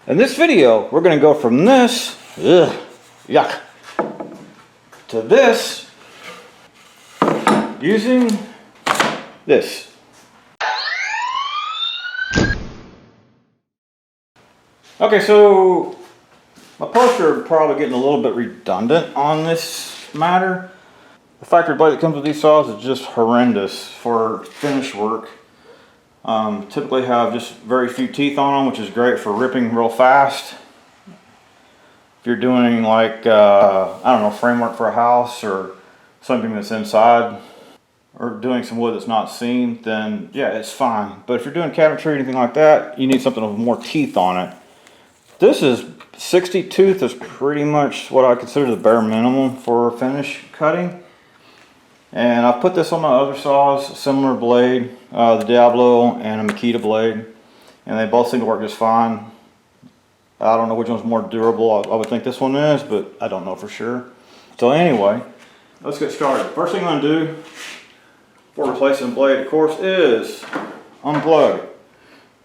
In this video, we're going to go from this, yuck, to this, using this. Okay, so my parts are probably getting a little bit redundant on this matter. The factory blade that comes with these saws is just horrendous for finish work. Typically have just very few teeth on them, which is great for ripping real fast. If you're doing like, I don't know, framework for a house or something that's inside, or doing some wood that's not seamed, then yeah, it's fine. But if you're doing cabinetry or anything like that, you need something with more teeth on it. This is 60 tooth is pretty much what I consider the bare minimum for finish cutting. And I put this on my other saws, a similar blade, the Diablo and a Makita blade, and they both seem to work just fine. I don't know which one's more durable. I would think this one is, but I don't know for sure. So anyway, let's get started. First thing I'm going to do for replacing the blade, of course, is unplug.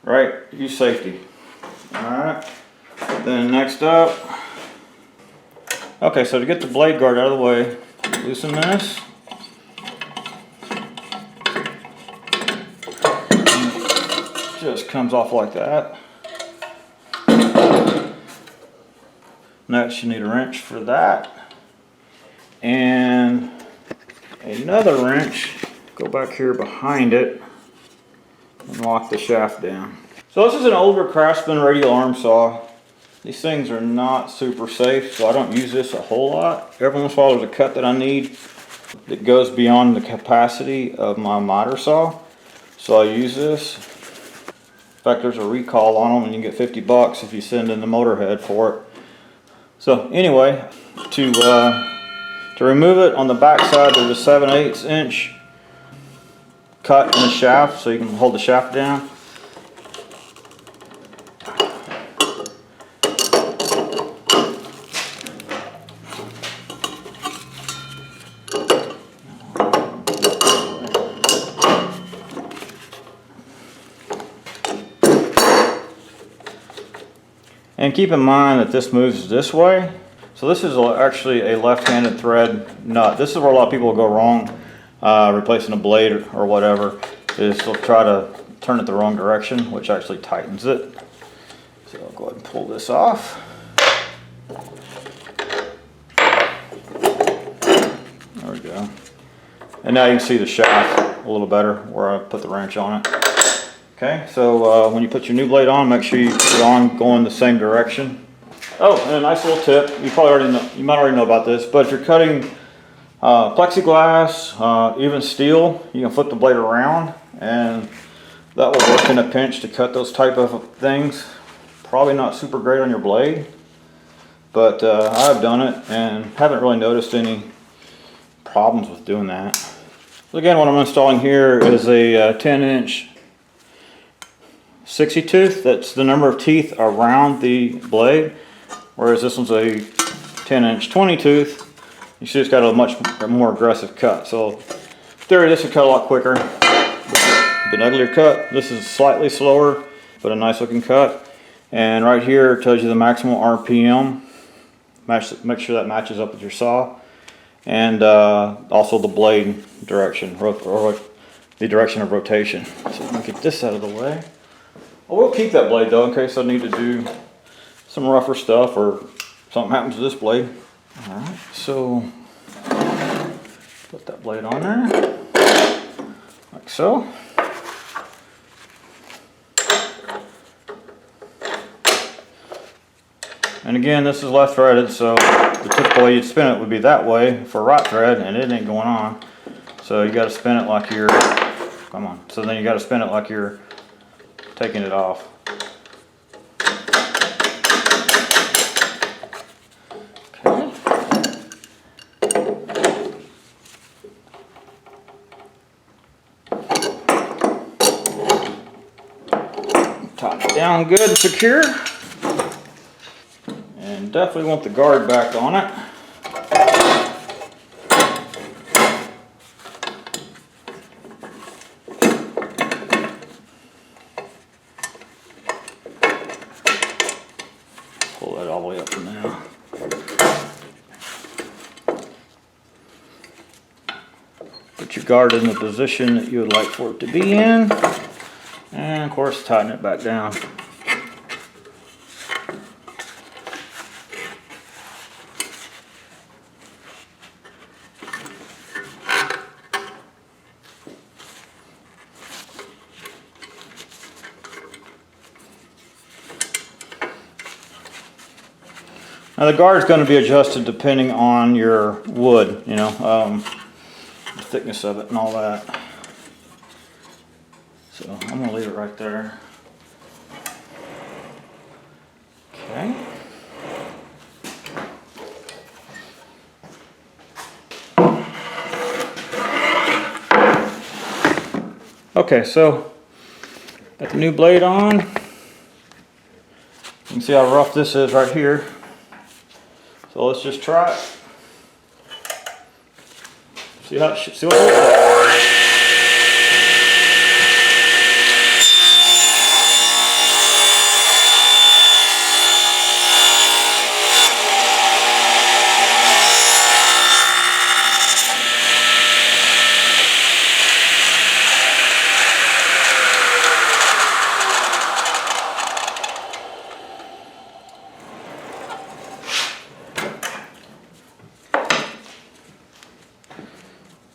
Right? Use safety. Alright. Then next up, okay, so to get the blade guard out of the way, loosen this. Just comes off like that. Next, you need a wrench for that. And another wrench. Go back here behind it and lock the shaft down. So this is an older Craftsman Radial arm saw. These things are not super safe, so I don't use this a whole lot. Every once in a while there's a cut that I need that goes beyond the capacity of my miter saw, so I use this. In fact, there's a recall on them and you can get 50 bucks if you send in the motor head for it. So anyway, to remove it, on the back side there's a 7/8 inch cut in the shaft so you can hold the shaft down. And keep in mind that this moves this way. So this is actually a left-handed thread nut. This is where a lot of people go wrong replacing a blade or whatever, is they'll try to turn it the wrong direction, which actually tightens it. So I'll go ahead and pull this off. There we go. And now you can see the shaft a little better where I put the wrench on it. Okay, so when you put your new blade on, make sure you put it on going the same direction. Oh, and a nice little tip. You probably already know. You might already know about this, but if you're cutting plexiglass, even steel, you can flip the blade around, and that will work in a pinch to cut those type of things. Probably not super great on your blade, but I've done it and haven't really noticed any problems with doing that. So again, what I'm installing here is a 10-inch 60 tooth. That's the number of teeth around the blade, whereas this one's a 10-inch 20 tooth. You see it's got a much more aggressive cut. So in theory this would cut a lot quicker. An uglier cut. This is slightly slower, but a nice looking cut. And right here it tells you the maximum RPM. Make sure that matches up with your saw. And also the blade direction, or the direction of rotation. So I'm gonna get this out of the way. I will keep that blade though in case I need to do some rougher stuff or something happens to this blade. Alright, so put that blade on there, like so. And again, this is left threaded, so the typical way you'd spin it would be that way for right thread, and it ain't going on. So you got to spin it like you're, come on, so then you got to spin it like you're taking it off. Okay. Tighten it down good and secure. And definitely want the guard back on it. Pull that all the way up for now. Put your guard in the position that you would like for it to be in. And of course, tighten it back down. Now the guard is going to be adjusted depending on your wood, you know, the thickness of it and all that. So I'm going to leave it right there. Okay. Okay, so got the new blade on. You can see how rough this is right here. So let's just try it. See what it looks like.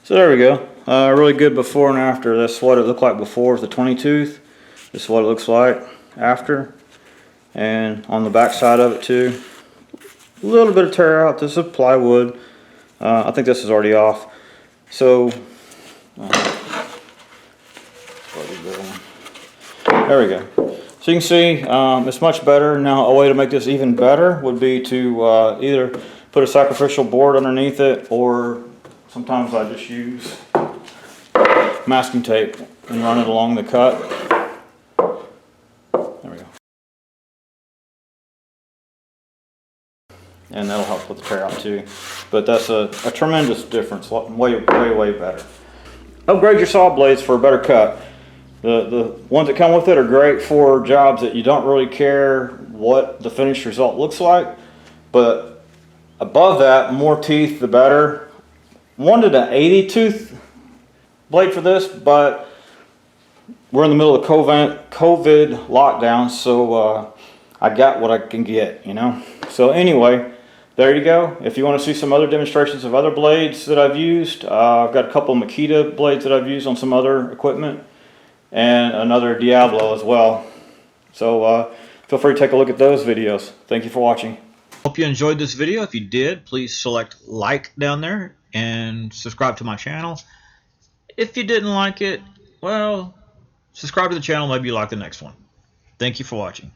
So there we go. Really good before and after. That's what it looked like before with the 20 tooth. This is what it looks like after. And on the back side of it too. A little bit of tear out. This is plywood. I think this is already off. So there we go. So you can see it's much better. Now a way to make this even better would be to either put a sacrificial board underneath it, or sometimes I just use masking tape and run it along the cut. There we go. And that'll help with the tear out too. But that's a tremendous difference, way better. Upgrade your saw blades for a better cut. The ones that come with it are great for jobs that you don't really care what the finished result looks like. But above that, more teeth the better. Wanted an 80 tooth blade for this, but we're in the middle of COVID lockdown, so I got what I can get, you know. So anyway, there you go. If you want to see some other demonstrations of other blades that I've used, I've got a couple of Makita blades that I've used on some other equipment, and another Diablo as well. So feel free to take a look at those videos. Thank you for watching. Hope you enjoyed this video. If you did, please select like down there and subscribe to my channel. If you didn't like it, well, subscribe to the channel, maybe you like the next one. Thank you for watching.